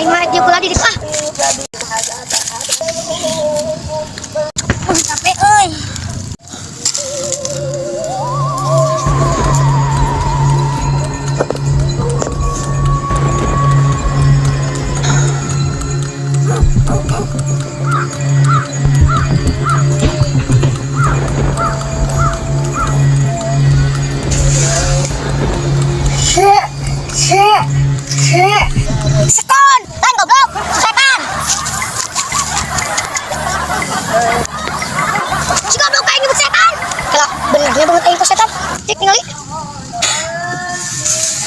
Aing mah dia kula di ah. Capek euy. Seton, tan goblok, setan. Si goblok kayak nyebut setan. Kalau benernya banget aing ku setan. Cek ningali.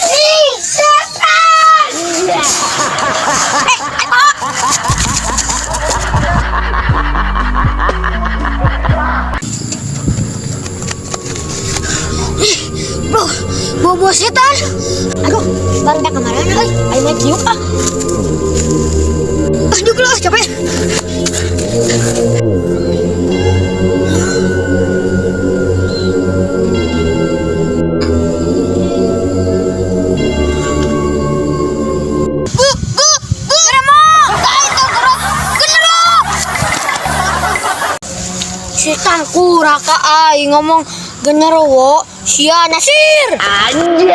Ih, setan. Ayo. Bro, bobo setan. Aduh, baru dah kemana euy? Ayo main ciuk ah. Ah, ciuk lah capek. Setan kuraka aing ngomong genderuwo sia nasir. Anjay.